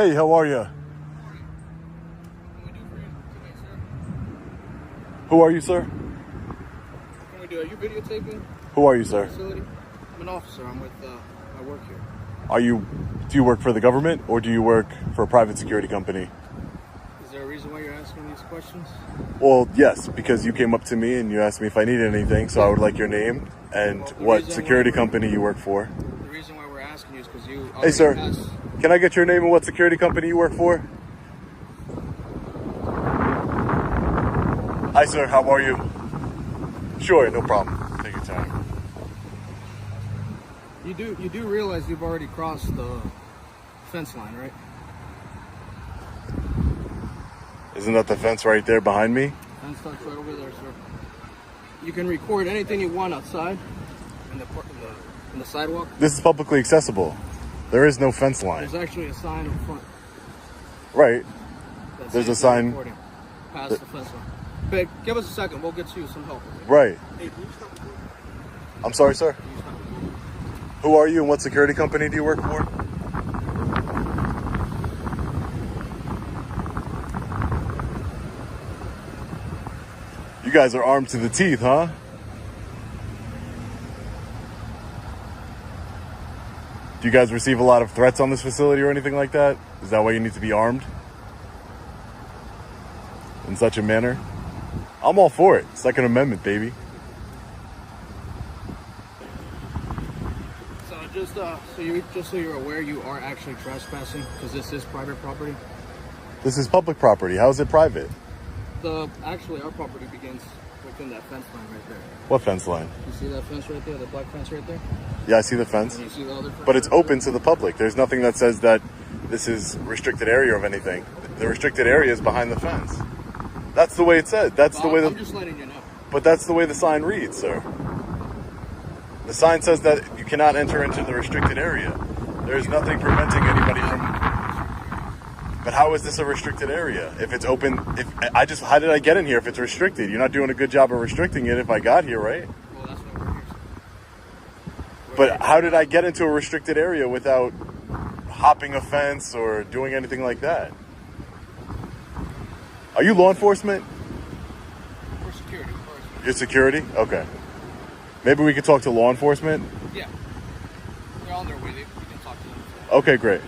Hey, how are you? Who are you, sir? Can we do? Are you videotaping? Who are you, sir? Facility? I'm an officer. I'm with. I work here. Do you work for the government or do you work for a private security company? Is there a reason why you're asking these questions? Well, yes, because you came up to me and you asked me if I needed anything, so I would like your name and what security company you work for. The reason why we're asking you is because you. Hey, sir, can I get your name and what security company you work for? Hi, sir, how are you? Sure, no problem. Take your time. You do realize you've already crossed the fence line, right? Isn't that the fence right there behind me? Fence starts right over there, sir. You can record anything you want outside in the sidewalk. This is publicly accessible. There is no fence line. There's actually a sign in front. Right. There's a sign. Past the fence line. Babe, give us a second. We'll get you some help. Right. Hey, can you stop recording? I'm sorry, sir. Can you stop recording? Who are you and what security company do you work for? You guys are armed to the teeth, huh? Do you guys receive a lot of threats on this facility or anything like that? Is that why you need to be armed? In such a manner? I'm all for it. Second Amendment, baby. So just so you're aware, you are actually trespassing because this is private property. This is public property. How is it private? Actually, our property begins within that fence line right there. What fence line? You see that fence right there, the black fence right there? Yeah, I see the fence. And you see the other fence? But it's open to the public. There's nothing that says that this is restricted area of anything. The restricted area is behind the fence. That's the way it said. I'm just letting you know. But that's the way the sign reads, sir. The sign says that you cannot enter into the restricted area. There's nothing preventing anybody from. But how is this a restricted area? If it's open, how did I get in here if it's restricted? You're not doing a good job of restricting it if I got here, right? Well, that's why we're here. But how did I get into a restricted area without hopping a fence or doing anything like that? Are you law enforcement? We're security. You're security? Okay. Maybe we could talk to law enforcement? Yeah. They're on their way. We can talk to them. Okay, great.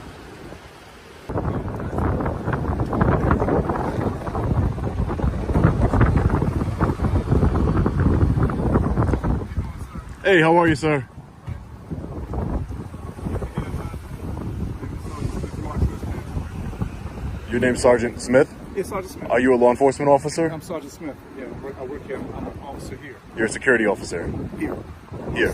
Hey, how are you, sir? Your name's Sergeant Smith? Yes, Sergeant Smith. Are you a law enforcement officer? I'm Sergeant Smith. Yeah, I work here. I'm an officer here. You're a security officer? Here. Here.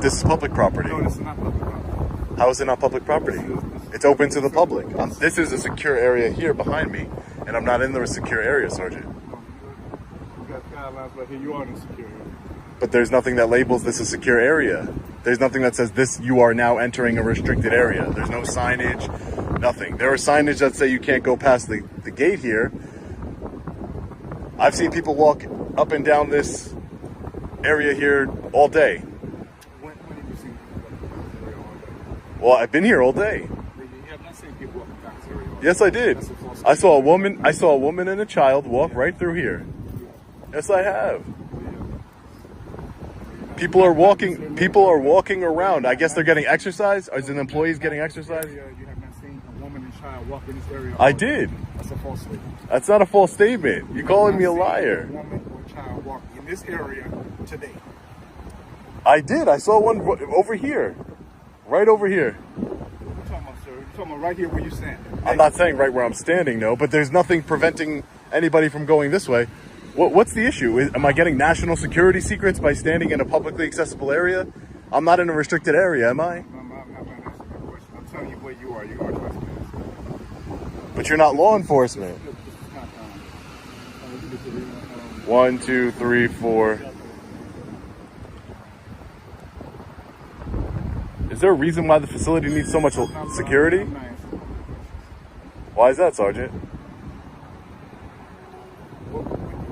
This is public property. No, this is not public property. How is it not public property? It's open to the public. This is a secure area here behind me, and I'm not in the secure area, Sergeant. You got guidelines right here. You are in the secure area. But there's nothing that labels this a secure area. There's nothing that says this, you are now entering a restricted area. There's no signage, nothing. There are signage that say you can't go past the gate here. I've seen people walk up and down this area here all day. When have you seen people walking down this area all day? Well, I've been here all day. You have not seen people walking down this area all day. Yes, I did. That's a false I saw a woman and a child walk right through here. Yes, I have. People are walking around. I guess they're getting exercise. Is an employees getting exercise? You have not seen a woman and child walk in this area. I did. That's a false statement. That's not a false statement. You're calling me a liar. A woman or child walk in this area today. I did. I saw one over here. Right over here. What are you talking about, sir? You're talking about right here where you stand. I'm not saying right where I'm standing, no, but there's nothing preventing anybody from going this way. What's the issue? Am I getting national security secrets by standing in a publicly accessible area? I'm not in a restricted area, am I? I'm not going to answer that question. I'm telling you where you are. You are trespassing. But you're not law enforcement. This is not, 1, 2, 3, 4. Is there a reason why the facility needs so much security? Why is that, Sergeant? You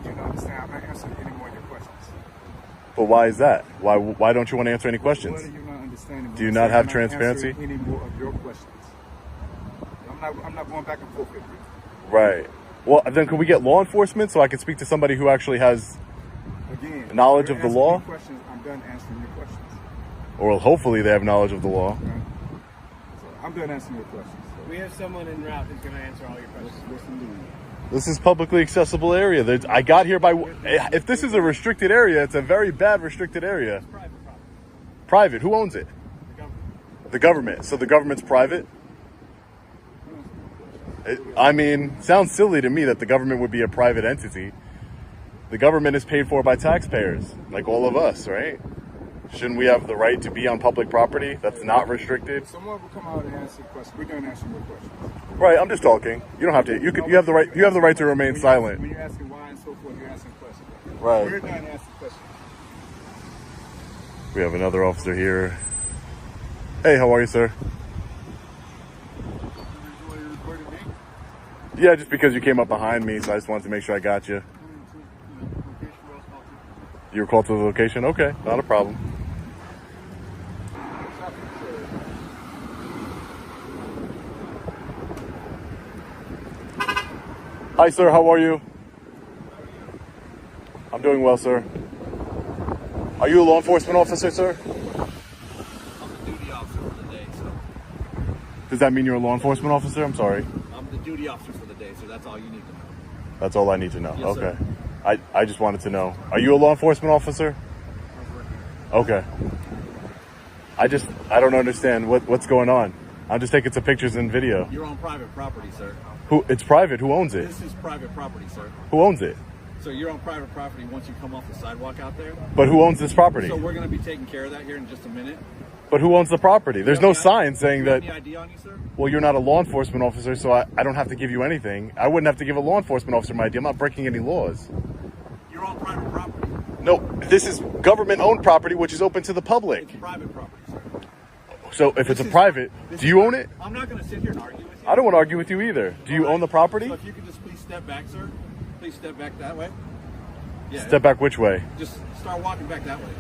don't understand. I'm not answering any more of your questions. But why is that? Why don't you want to answer any questions? What are you not understanding? Do you not have transparency? Any more of your questions? I'm not going back and forth with you. Right. Well, then could we get law enforcement so I can speak to somebody who actually has knowledge of the law? Questions, I'm done answering your questions. Or hopefully they have knowledge of the law. Okay? So I'm done answering your questions. So. We have someone en route who's going to answer all your questions. Yes, indeed. This is publicly accessible area. I got here by... If this is a restricted area, it's a very bad restricted area. It's private property. Private? Who owns it? The government. The government. So the government's private? I mean, sounds silly to me that the government would be a private entity. The government is paid for by taxpayers, like all of us, right? Shouldn't we have the right to be on public property that's not restricted? Someone will come out and answer questions. We're done answering your questions. Right, I'm just talking. You don't have to. You have the right. You have the right to remain silent. When you're asking why and so forth, you're answering questions. Right. We're done answering questions. We have another officer here. Hey, how are you, sir? Yeah, just because you came up behind me, so I just wanted to make sure I got you. You were called to the location? Okay, not a problem. Hi, sir. How are you? I'm doing well, sir. Are you a law enforcement officer, sir? I'm the duty officer for the day, so. Does that mean you're a law enforcement officer? I'm sorry. I'm the duty officer for the day, so that's all you need to know. That's all I need to know. Yes, okay. sir. I just wanted to know. Are you a law enforcement officer? Okay. I don't understand what's going on. I'm just taking some pictures and video. You're on private property, sir. It's private. Who owns it? This is private property, sir. Who owns it? So you're on private property once you come off the sidewalk out there. But who owns this property? So we're going to be taking care of that here in just a minute. But who owns the property? There's no sign saying that. Any ID on you, sir? Well, you're not a law enforcement officer, so I don't have to give you anything. I wouldn't have to give a law enforcement officer my ID. I'm not breaking any laws. You're on private property. No, this is government-owned property, which is open to the public. It's private property, sir. So if it's a private, do you own it? I'm not going to sit here and argue with you. I don't want to argue with you either. Do you own the property? So if you could just please step back, sir. Please step back that way. Yeah. Step back which way? Just start walking back that way.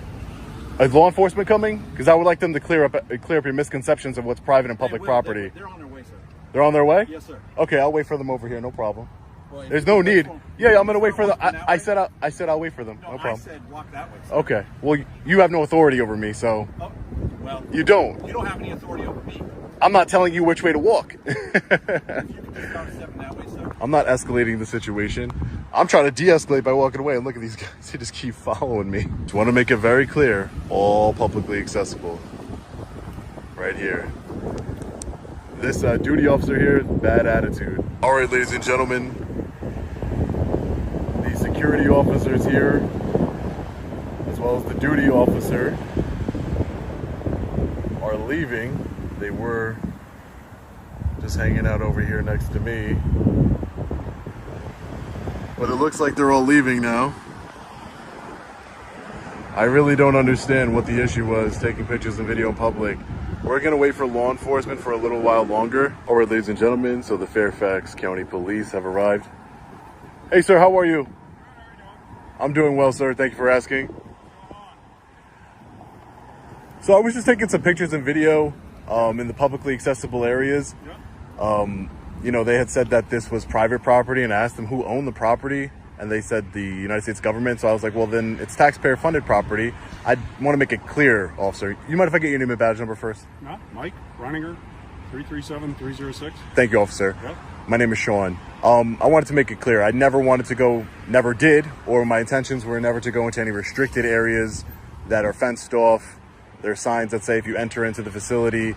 Is law enforcement coming? Because I would like them to clear up your misconceptions of what's private and public property. They're on their way, sir. They're on their way? Yes, sir. Okay, I'll wait for them over here. No problem. Well, There's no need. Yeah, I'm gonna wait for them. I said I'll wait for them. No, No problem. I said walk that way, sir. Okay. Well, you have no authority over me, so Oh, well, you don't. you don't have any authority over me. I'm not telling you which way to walk. If you could just start stepping that way, sir. I'm not escalating the situation. I'm trying to de-escalate by walking away. And look at these guys. They just keep following me. Just want to make it very clear. All publicly accessible. Right here. This duty officer here, bad attitude. All right, ladies and gentlemen. The security officers here, as well as the duty officer, are leaving. They were just hanging out over here next to me. But it looks like they're all leaving now. I really don't understand what the issue was, taking pictures and video in public. We're gonna wait for law enforcement for a little while longer. All right, ladies and gentlemen, so the Fairfax County Police have arrived. Hey, sir, how are you? I'm doing well, sir. Thank you for asking. So I was just taking some pictures and video in the publicly accessible areas. You know, they had said that this was private property, and I asked them who owned the property, and they said the United States government. So I was like, well, then it's taxpayer funded property. I want to make it clear, officer. You mind if I get your name and badge number first? No, Mike Reininger, 337-306. Thank you, officer. Yep. My name is Sean. I wanted to make it clear. I never wanted to go, never did, or my intentions were never to go into any restricted areas that are fenced off. There are signs that say if you enter into the facility,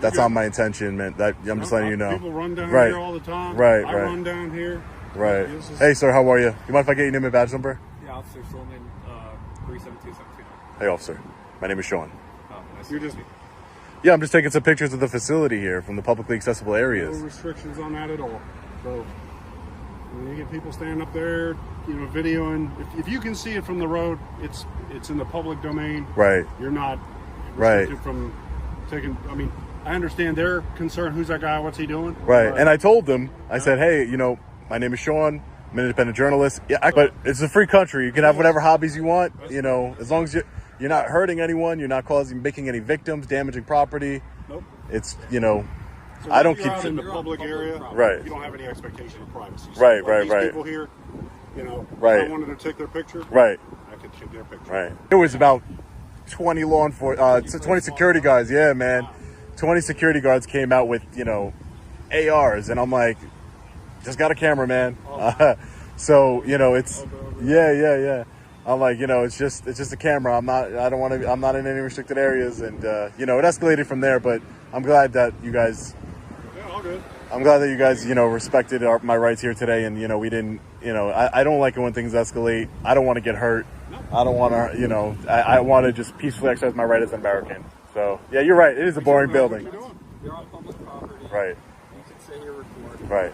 that's not my intention, man. That I'm just letting you know. People run down Right. here all the time. Right, I right. run down here. Right. This is- Hey, sir, how are you? You mind if I get your name and badge number? Yeah, Officer Solomon, 372-729. Hey, officer. My name is Sean. You're just Yeah, I'm just taking some pictures of the facility here from the publicly accessible no areas. restrictions on that at all. So when you get people standing up there, you know, videoing. If you can see it from the road, it's in the public domain. Right. You're not Right. restricted from taking. I mean, I understand their concern. Who's that guy? What's he doing? Right. And I told them, I said, hey, you know, my name is Sean. I'm an independent journalist. Yeah, but it's a free country. You can have whatever hobbies you want, you know, as long as you're not hurting anyone, you're not making any victims, damaging property. Nope. It's, you know, So I don't when you're keep out in the You're on public public area. property. Right. You don't have any expectation of privacy. So Right, like right, these right. People here, you know, Right. if I wanted to take their picture, Right. I could take their picture. Right. It was about 20 20 security guards. Yeah, man. 20 security guards came out with, you know, ARs, and I'm like, just got a camera, man. So, you know, it's yeah. I'm like, you know, it's just a camera. I'm not in any restricted areas, and you know, it escalated from there. But I'm glad that you guys. Yeah, all good. I'm glad that you guys, you know, respected my rights here today, and you know, we didn't. You know, I don't like it when things escalate. I don't want to get hurt. I don't want to, you know, I want to just peacefully exercise my right as an American. So yeah, you're right. It is a boring building. You're on public property. Right. You can say you're recording. Right.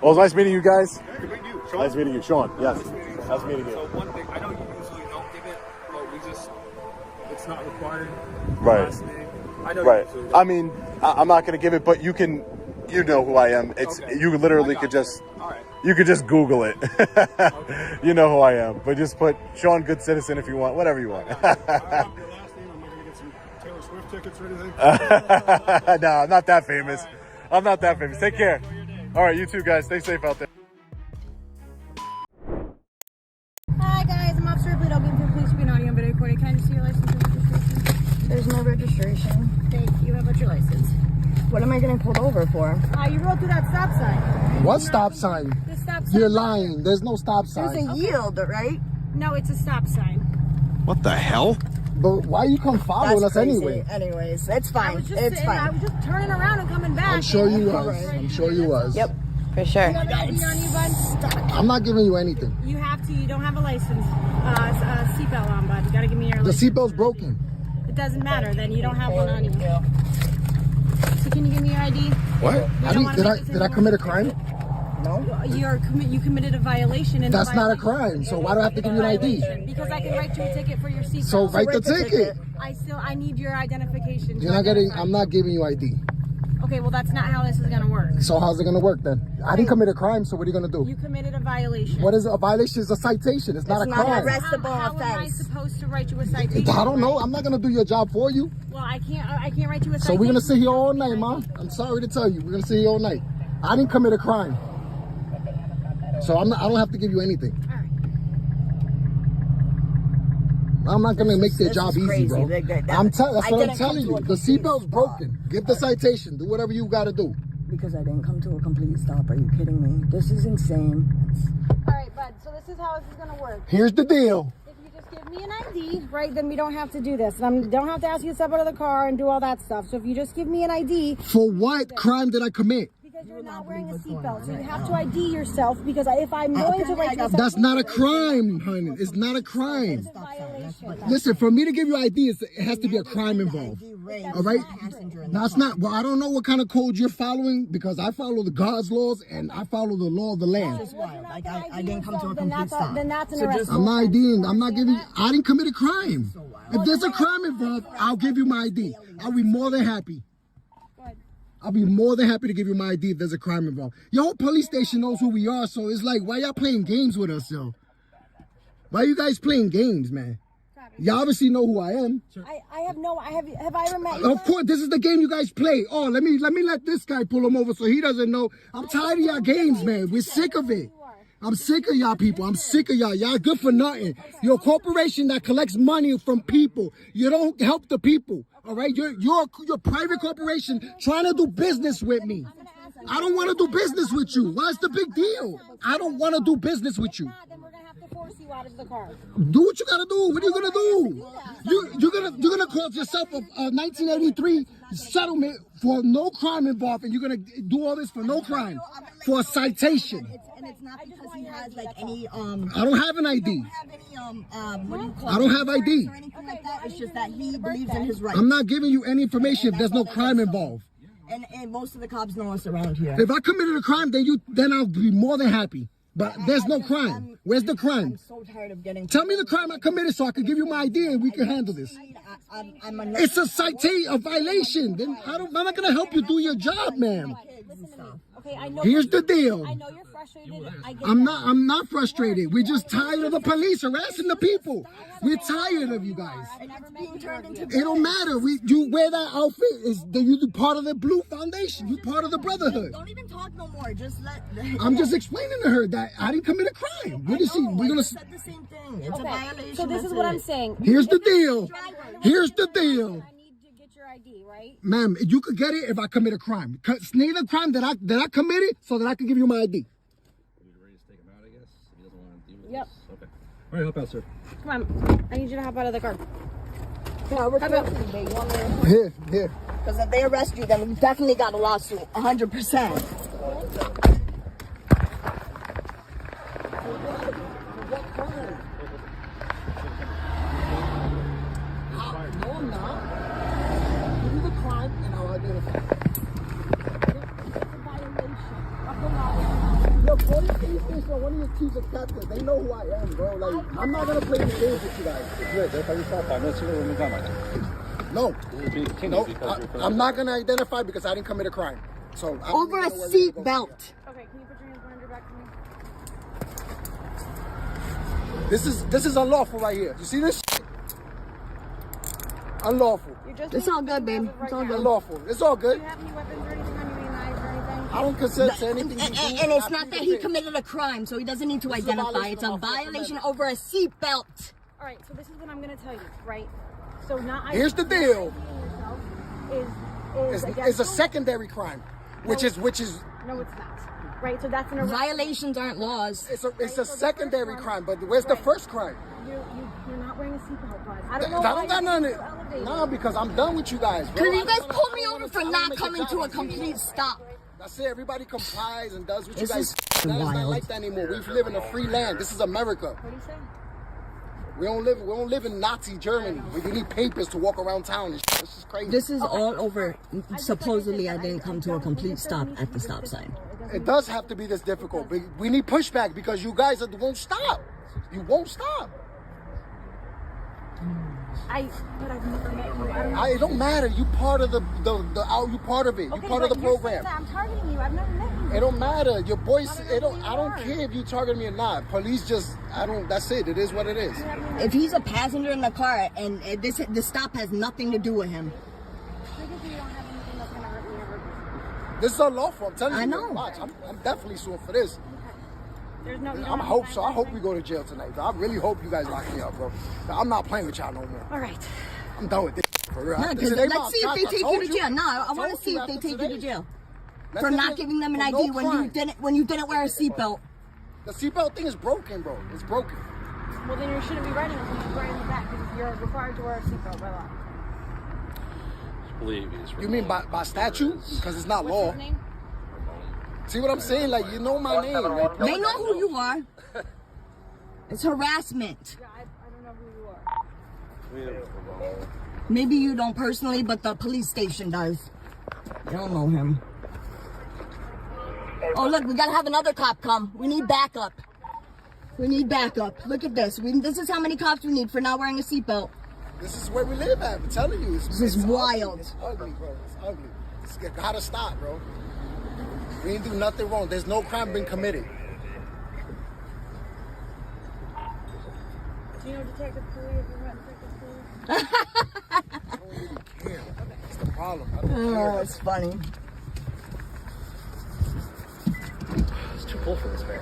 Well, it was nice meeting you guys. Yeah, good meeting you. Sean? Nice meeting you, Sean. Yes. Nice meeting So you. one thing, I know you usually don't give it, but it's not required. Right. Last name. I know Right. you usually I don't. mean, I'm not going to give it, but you know who I am. It's Okay. you literally I could got just. you. All right. You could just Google it. You know who I am. But just put Sean Good Citizen if you want, whatever you want. I don't have your last name. I'm not going to get some Taylor Swift tickets or anything. No, I'm not that famous. I'm not that famous. Take care. All right, you too, guys. Stay safe out there. Hi guys, I'm Officer Ripley. I'll be in police being audio and video recording. Can I just see your license and registration? There's no registration. Thank you. How about your license? What am I getting pulled over for? You rode through that stop sign. What stop sign? The stop sign. You're lying. There's no stop There's sign. a yield, right? No, it's a stop sign. What the hell? But why you come following That's us crazy. anyway? Anyways, it's I fine. was just It's sitting, I fine. was just turning around and coming back. I'm sure you and- was. I'm sure you was. Yep, for sure. You have an ID on you, bud? I'm not giving you anything. You have to. You don't have a license. Seatbelt on, bud. You gotta give me your The license. seatbelt's broken. It doesn't matter. Then you don't have one on you. So can you give me your ID? What? don't wanna make this Did I anymore. commit a crime? No? You committed a violation. And That's the not a violation- crime. So why do I have to give you an ID? Because I can write you a ticket for your seatbelt. So write the ticket. I need your identification. You're not getting. I'm not giving you ID. Okay, well that's not how this is gonna work. So how's it gonna work then? I didn't commit a crime. So what are you gonna do? You committed a violation. What is a violation? It's a citation. It's not a It's not crime. arrest- arrestable How am I offense. supposed to write you a citation? I don't know. I'm not gonna do your job for you. Well, I can't write you a citation. So we're gonna sit here all night, ma. I'm sorry to tell you, we're gonna sit here all night. I didn't commit a crime, so I don't have to give you anything. All right. I'm not gonna make their This job is easy, crazy. bro. That's That's I what I'm didn't come telling to you. a The complete seatbelt's stop. broken. Give the citation. Do whatever you gotta do. Because I didn't come to a complete stop. Are you kidding me? This is insane. All right, bud. So this is how this is gonna work. Here's the deal. If you just give me an ID, right, then we don't have to do this. Don't have to ask you to step out of the car and do all that stuff. So if you just give me an ID, For what crime did I commit? because you're not wearing a seatbelt, so you have to ID yourself. Because if I'm going to write you a That's not a crime, honey. It's not a crime. It's a violation. Listen, for me to give you ID, it has to be a crime involved. All right? Now, it's not. Well, I don't know what kind of code you're following because I follow the God's laws and I follow the law of the land. Like, I didn't come to a Then complete stop. then that's an So arrest. just- I'm not IDing. I'm not giving. I didn't commit a crime. If there's a crime involved, I'll give you my ID. I'll be more than happy. I'll be more than happy to give you my ID if there's a crime involved. Your whole police station knows who we are, so it's like, why y'all playing games with us, yo? Why you guys playing games, man? You obviously know who I am. I have no. Have I ever met you? Of course, this is the game you guys play. Oh, let me let this guy pull him over so he doesn't know. I'm tired of y'all games, man. We're sick of it. I'm sick of y'all people. I'm sick of y'all. Y'all good for nothing. You're a corporation that collects money from people. You don't help the people. All right? You're a private corporation trying to do business with me. I don't want to do business with you. What's the big deal? I don't want to do business with you. Then we're gonna have to force you out of the car. Do what you gotta do. What are you gonna do? You're gonna cause yourself a 1983 settlement for no crime involved, and you're gonna do all this for no crime, for a citation. And it's not because he has like any I don't have an ID. have any what do you call I don't have ID. or anything like that. It's just that he believes in his rights. I'm not giving you any information if there's no crime involved. And most of the cops know us around here. If I committed a crime, then I'll be more than happy. But there's no crime. Where's the crime? I'm so tired of getting. Tell me the crime I committed so I can give you my ID and we can handle this. I'm a It's a citation, a violation. Then I'm not gonna help you do your job, ma'am. and stuff. Okay, I know. Here's the deal. I know you're frustrated. I get I'm that. not frustrated. We're just tired of the police harassing the people. We're tired of you guys. I've never met you. It don't matter. You wear that outfit. You part of the Blue Foundation. You part of the Brotherhood. Don't even talk no more. Just let. I'm just explaining to her that I didn't commit a crime. What is she? We're gonna. said the same thing. It's a violation. So this is what I'm saying. Here's the deal. Here's the deal. I need to get your ID, right? Ma'am, you could get it if I commit a crime. Name the crime that I committed so that I can give you my ID. Yep. Okay. All right, help out, sir. Come on. I need you to hop out of the car. No, we're talking. They want me. Here. Because if they arrest you, then we definitely got a lawsuit. 100%. No, I'm not. Give me the crime and I'll identify. Yo, police station for one of your chiefs of captains. They know who I am, bro. Like, I'm not gonna play the games with you guys. No, I'm not gonna identify because I didn't commit a crime. So Over a seat belt. Okay, can you put your hands behind your back for me? This is unlawful right here. You see this? Unlawful. It's all good, babe. It's all good. Unlawful. It's all Do good. you have any weapons or anything on you, any knives or anything? I don't consent to anything. And it's not that he committed a crime, so he doesn't need to identify. It's a violation over a seat belt. All right, so this is what I'm going to tell you, right? So not Here's the deal. Is It's a secondary crime, which is no, it's not. Right, so that's an arrest. Violations aren't laws. it's a secondary crime. But where's the first crime? You're not wearing a seatbelt, bud. I don't know I why don't got you none need of to it. elevate Nah, it. because I'm done with you guys, bro. Because you guys pulled me over for not coming to a complete stop. That's it. Everybody complies and does what you This guys. is That's not wild. like that anymore. We live in a free land. This is America. What do you say? We don't live in Nazi Germany. We need papers to walk around town. This is crazy. This is all over. Supposedly, I didn't come to a complete stop at the stop sign. It does have to be this difficult. We need pushback because you guys won't stop. You won't stop. But I've never met you. I don't know. It don't matter. You part of you part of it. You Okay, part of the but you're saying program. that I'm targeting you. I've never met you. It don't matter. Your voice. I don't are. care if you target me or not. Police just. That's it. It is what it is. If he's a passenger in the car and the stop has nothing to do with him. Because you don't have anything that's going to hurt me or hurt you. This is unlawful. I'm telling you. I know. Watch. I'm definitely suing for this. There's no. I hope so. I hope we go to jail tonight, bro. I really hope you guys lock me up, bro. I'm not playing with y'all no more. All right. I'm done with this. For real. Yeah, This because ain't let's my see if shot. they take you to told jail. No, I want to told see you if they after take you to today. jail Let for them not in giving them an for ID no when you didn't wear a seatbelt. The seatbelt thing is broken, bro. It's broken. Well, then you shouldn't be riding with me. You're riding in the back because you're required to wear a seatbelt by law. Believe he's You mean by statute? Because it's not What's law. his name? See what I'm saying? Like, you know my name. Like, They know who you are. It's harassment. Yeah, I don't know who you are. Maybe you don't personally, but the police station does. You don't know him. Oh, look, we gotta have another cop come. We need backup. We need backup. Look at this. This is how many cops we need for not wearing a seatbelt. this is where we live at. I'm telling you. This is wild. It's ugly, bro. It's ugly. It's gotta stop, bro. We didn't do nothing wrong. There's no crime been committed. Do you know Detective Cooley? Have you met Detective Cooley? I don't really care. That's the problem. I don't care. Oh, it's funny. It's too cold for this man.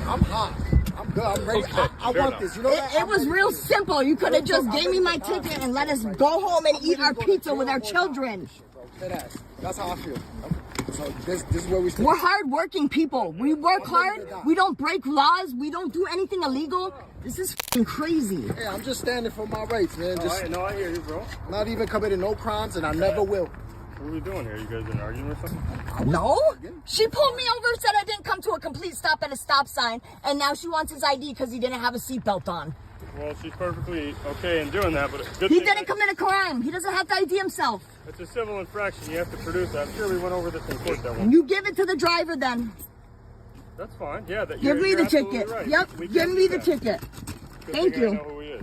I'm hot. I'm good. I'm ready. Okay, I fair want enough. this. You know that? It was real simple. You could have just gave me my ticket and let us go home and eat our pizza with our children. Deadass. That's how I feel. So this is where we stand. We're hard-working people. We work hard. We don't break laws. We don't do anything illegal. This is f***ing crazy. Hey, I'm just standing for my rights, man. Just I hear you, bro. not even committing no crimes, and I never will. What are we doing here? You guys been arguing or something? No? She pulled me over, said I didn't come to a complete stop at a stop sign, and now she wants his ID because he didn't have a seatbelt on. Well, she's perfectly okay in doing that, but good He thing didn't commit a crime. He doesn't have to ID himself. it's a civil infraction. You have to produce that. I'm sure we went over this in court that one. You give it to the driver then. That's fine. Yeah, Give you're me the absolutely ticket. right. Yep, We give can me do the that. ticket. Good Thank thing I you. know who he is.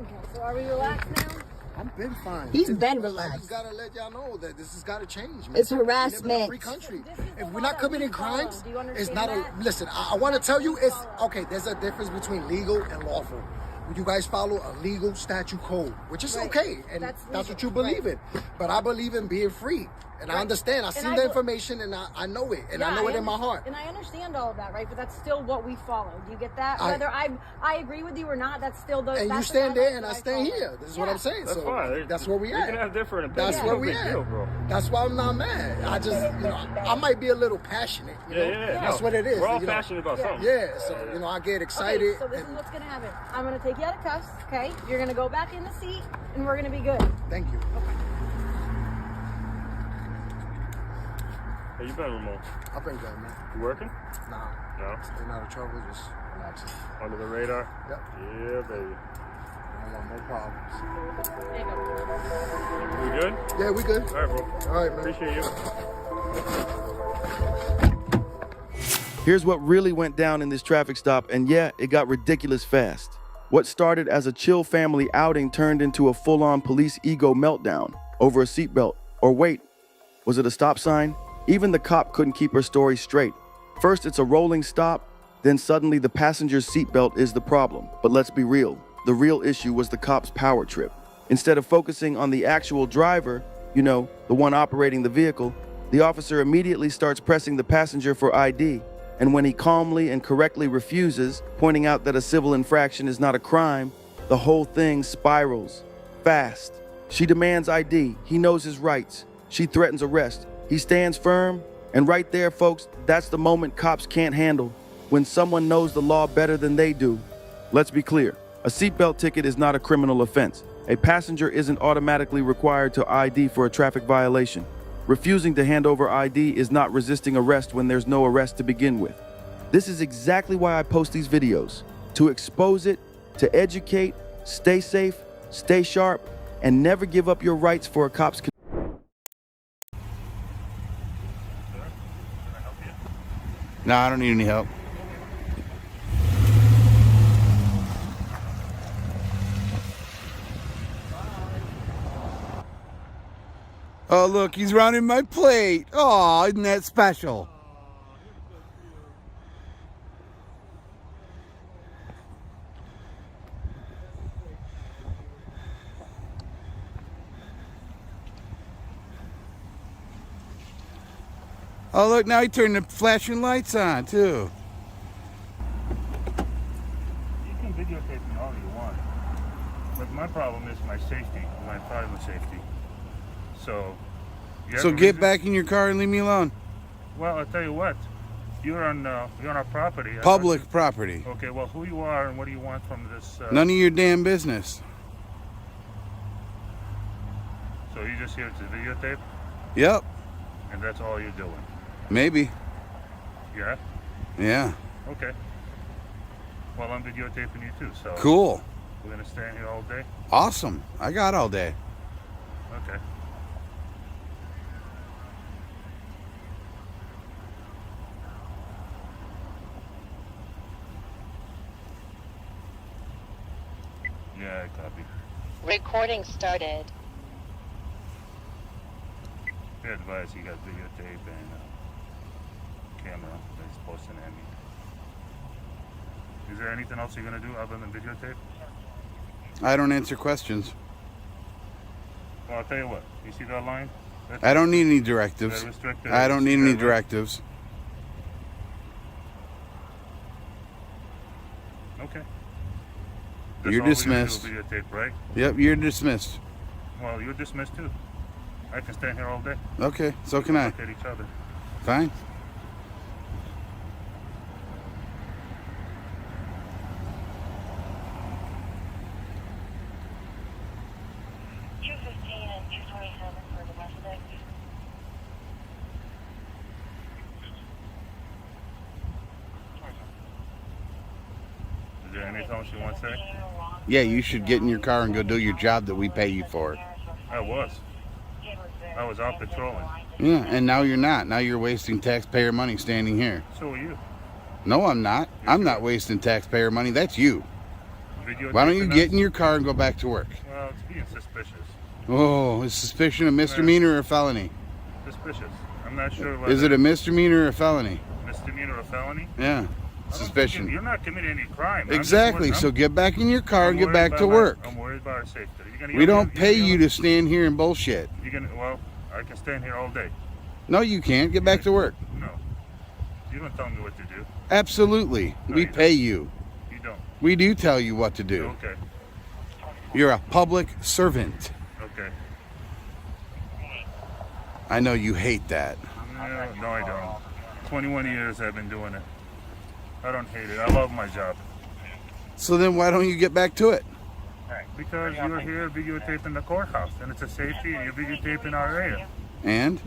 Okay, so are we relaxed now? I've been fine. He's been I relaxed. just gotta let y'all know that this has gotta change, man. It's We live in a harassment. free country. This is the If we're law not that committing we follow. crimes, Do you it's understand not that? listen, I wanna tell you, it's okay, there's a difference between legal and lawful. You guys follow a legal statute code, which is Right. okay, and That's that's legal. what you believe in. But I believe in being free, and I Right. understand. I've And seen I the be- information, and I know it, and I Yeah, know it in my understand- heart. And I understand all of that, right? But that's still what we follow. Do you get that? Whether I agree with you or not, that's still the. And you that's stand the there, guidelines and that I stand follow. here. This is what I'm saying. That's So fine. that's where we You at. can have different opinions. That's where No we big at. deal, bro. That's why I'm not mad. I just, I might be a little passionate. You know? Yeah. That's No, what it is. We're all you know? passionate about something. Yeah, so I get excited. Okay, so this is and what's gonna happen. I'm gonna take you out of cuffs. Okay, you're gonna go back in the seat, and we're gonna be good. thank you. Hey, you been, Ramon? I've been good, man. You working? Nah, No. staying out of trouble, just relaxing. Under the radar? Yep. Yeah, baby. I don't want no problems. There you go. We good? Yeah, we good. All right, bro. All right, man. Appreciate you. Here's what really went down in this traffic stop, and yeah, it got ridiculous fast. What started as a chill family outing turned into a full-on police ego meltdown over a seatbelt. Or wait, was it a stop sign? Even the cop couldn't keep her story straight. First, it's a rolling stop, then suddenly the passenger's seatbelt is the problem. But let's be real, the real issue was the cop's power trip. Instead of focusing on the actual driver, the one operating the vehicle, the officer immediately starts pressing the passenger for ID. And when he calmly and correctly refuses, pointing out that a civil infraction is not a crime, the whole thing spirals fast. She demands ID. He knows his rights. She threatens arrest. He stands firm. And right there, folks, that's the moment cops can't handle. When someone knows the law better than they do. Let's be clear. A seatbelt ticket is not a criminal offense. A passenger isn't automatically required to ID for a traffic violation. Refusing to hand over ID is not resisting arrest when there's no arrest to begin with. This is exactly why I post these videos. To expose it, to educate, stay safe, stay sharp, and never give up your rights for a cop's No, I don't need any help. Oh, look, he's running my plate. Oh, isn't that special? Oh, look, now he turned the flashing lights on, too. You can videotape me all you want, but my problem is my safety, my private safety. So, you So have a get reason- back in your car and leave me alone. Well, I'll tell you what. You're on our property. Public property. Okay. Well, who you are and what do you want from this? None of your damn business. So you just here to videotape, Yep, and that's all you're doing. maybe. Yeah. Yeah. Okay. Well, I'm videotaping you too. So. Cool. We're gonna stay in here all day. Awesome. I got all day. Okay. Yeah, I copy. Recording started. Fair advice, you got videotape and camera that's posting at me. Is there anything else you're gonna do other than videotape? I don't answer questions. Well, I'll tell you what. You see that line? That's I don't need any directives. They're restricted. I don't need any Secret, right? directives. Okay. You're all we're gonna do, dismissed. videotape, right? Yep, you're dismissed. Well, you're dismissed too. I can stand here all day. Okay, so can I. Look at each other. Fine. Is there anything else you want to say? Yeah, you should get in your car and go do your job that we pay you for. I was out patrolling. Yeah, and now you're not. Now you're wasting taxpayer money standing here. So are you. No, I'm not. I'm not wasting taxpayer money. That's you. Videotaping Why don't you get us? in your car and go back to work? Well, it's being suspicious. Oh, is suspicion a misdemeanor or a felony? Suspicious. I'm not sure whether Is it a misdemeanor or a felony? misdemeanor or felony. Yeah. Suspicion. You're not committing any crime. Exactly. So get back in your car and get back to work. I'm worried about our safety. We don't pay you to stand here and bullshit. Well, I can stand here all day. No, you can't. Get back to work. No. You don't tell me what to do. Absolutely. No, We you pay you. You don't. We do tell you what to do. Okay. You're a public servant. Okay. I know you hate that. No, I don't. 21 years I've been doing it. I don't hate it. I love my job. So then why don't you get back to it? Because you're here videotaping the courthouse, and it's a safety, and you're videotaping our area. And?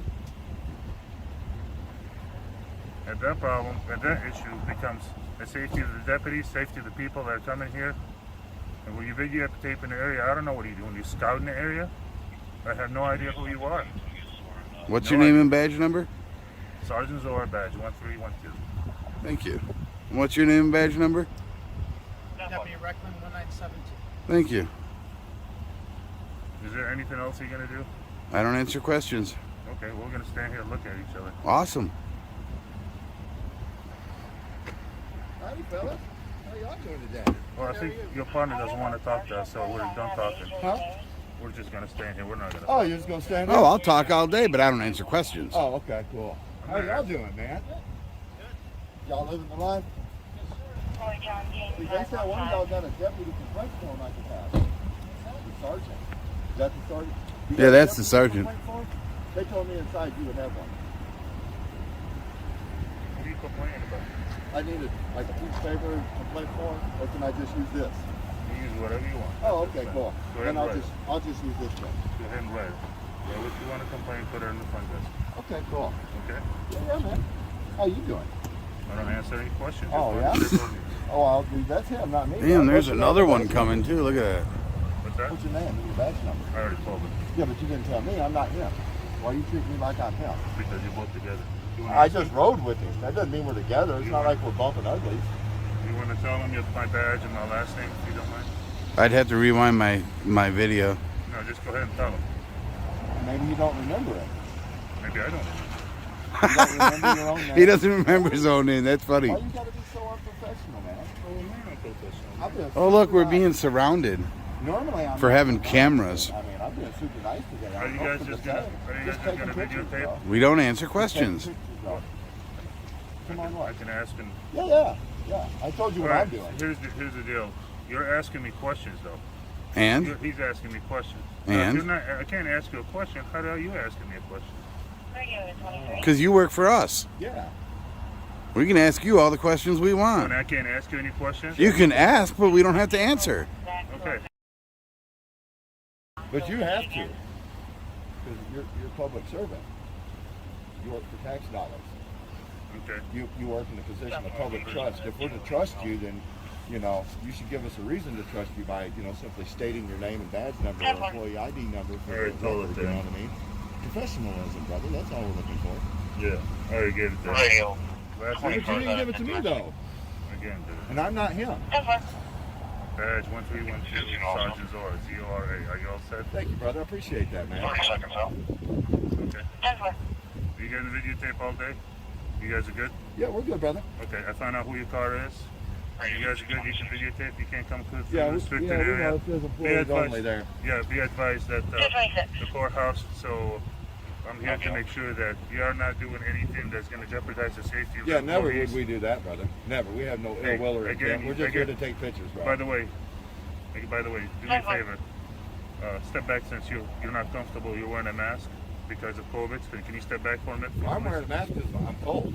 And that issue becomes the safety of the deputies, safety of the people that are coming here. And when you videotape in the area, I don't know what you're doing. You scout in the area? I have no idea who you are. What's your name and badge number? Sergeant Zora badge 1312. Thank you. What's your name and badge number? Deputy Reckman 1972. Thank you. Is there anything else you're going to do? I don't answer questions. Okay, we're going to stand here and look at each other. Awesome. Howdy, fellas. How y'all doing today? Well, I think your partner doesn't want to talk to us, so we're done talking. Huh? We're just going to stand here. We're not going to. Oh, you're just gonna stand there? Oh, I'll talk all day, but I don't answer questions. Oh, okay, cool. How y'all doing, man? Y'all living the life? You guys said one of y'all got a deputy complaint form I could have. The sergeant. Is that the sergeant? Yeah, that's the sergeant. They told me inside you would have one. What are you complaining about? I needed like a piece of paper complaint form, or can I just use this? You use whatever you want. Oh, okay, cool. Go Then ahead and I'll write. just use this one. Go ahead and write it. Yeah, if you want to complain, put it in the front desk. Okay, cool. Okay? Yeah, man. How you doing? I don't answer any questions. Oh, Just yeah? answer for me. Oh, that's him, not me. Damn, there's What's your another name? one coming too. Look at that. What's that? What's your name and your badge number? I already told him. Yeah, but you didn't tell me. I'm not him. Why you treat me like I'm him? Because you're both together. I just rode with him. That doesn't mean we're together. It's not like we're bumping uglies. You want to tell him my badge and my last name, if you don't mind? I'd have to rewind my video. No, just go ahead and tell him. Maybe you don't remember it. Maybe I don't. You don't remember your own name? He doesn't remember his own name. That's funny. Why you gotta be so unprofessional, man? I've been Oh, look, we're super being nice. surrounded Normally I'm for having cameras. I mean, I've been super nice today. Are you guys just gonna taking pictures, videotape? bro. We don't answer questions. Taking pictures, bro. Come on, I what? can ask him. Yeah. I told you what All I'm right, doing. here's the deal. You're asking me questions, though. And? He's asking me questions. And? If you're not, I can't ask you a question. How the hell are you asking me a question? Because you work for us. Yeah. We can ask you all the questions we And want. I can't ask you any questions? You can ask, but we don't have to answer. Okay. But you have to. Because you're a public servant. You work for tax dollars. Okay. You work in the position of public trust. If we're to trust you, then, you know, you should give us a reason to trust you by, you know, simply stating your name and badge number or employee ID number for Alright, the told it you then. know what I mean? Professionalism, brother. That's all we're looking for. Yeah. I already gave it there. Last But name, you didn't give it to me, though. again, dude. And I'm not him. Badge 1312, Sergeant Zora, Z-O-R-A. Are you all set? Thank you, brother. I appreciate that, man. 30 seconds out. Okay. You guys videotape all day? You guys are good? Yeah, we're good, brother. Okay, I found out who your car is. You guys are good? You can videotape? You can't come through Yeah, the we restricted know area? if there's Be employees advised- only there. Yeah, be advised that the courthouse, so I'm here to make sure that you are not doing anything that's going to jeopidize the safety of Yeah, the never employees. would we do that, brother. Never. We have no Hey, ill will or again, intent. We're just here to again, take pictures, bro. By the way, do me a favor. Step back since you're not comfortable. You're wearing a mask because of COVID. Can you step back for a minute? I'm wearing a mask because I'm cold.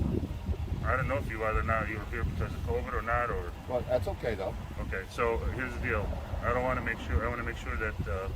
I don't know if you either now you're here because of COVID or not, or But that's okay, though. okay. So here's the deal. I want to make sure that the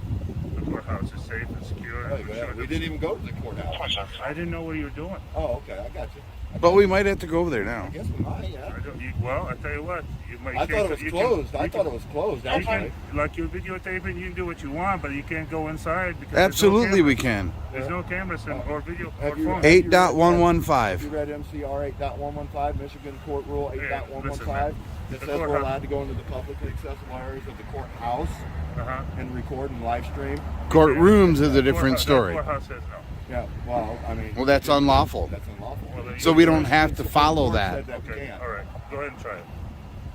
courthouse is safe and secure. Oh, And yeah. sure We that- didn't even go to the courthouse. I didn't know what you were doing. Oh, okay. I got you. But we might have to go over there now. I guess we might, yeah. Well, I tell you what. I thought it was closed. I thought it was closed, actually. Like you're videotaping, you can do what you want, but you can't go inside because Absolutely, we there's can. no cameras or video or Have you- phone. 8.115. You read MCR 8.115, Michigan Court Rule 8.115? that The says we're courthouse. allowed to go into the publicly accessible areas of the courthouse and record and live stream. Courtrooms is a different story. Courthouse says no. Yeah, well, I mean. Well, that's unlawful. That's unlawful. Well, then So you- we don't have to follow Court that. said that we Okay, can't. all right. Go ahead and try it.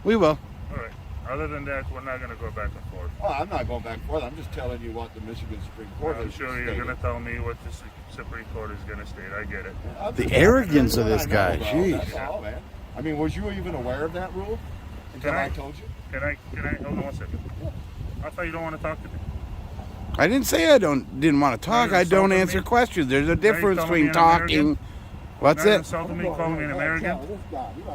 We will. All right. Other than that, we're not going to go back and forth. Well, I'm not going back and forth. I'm just telling you what the Michigan Supreme Court I'm has sure you're stated. going to tell me what the Supreme Court is going to state. I get it. The arrogance of this I know, guy, bro. jeez. That's all, man. I mean, was you even aware of that rule until I told you? Can I, hold on one second. I thought you don't want to talk to me. I didn't say I didn't want to talk. Now I you're don't insulting answer me? questions. There's a Now you're difference calling me between an talking. American? What's Now you're it? insulting me, calling me an American?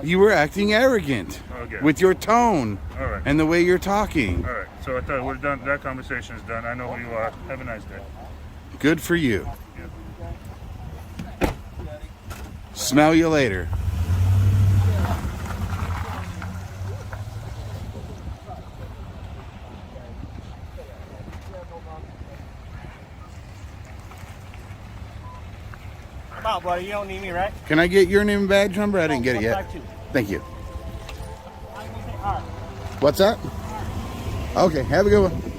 You were acting arrogant Okay. with your tone All right. and the way you're talking. All right. So I thought we're done. That conversation is done. I know who you are. Have a nice day. Good for you. Smell you later. Come on, buddy. You don't need me, right? Can I get your name and badge number? I didn't get it yet. 152. Thank you. What's that? Okay, have a good one.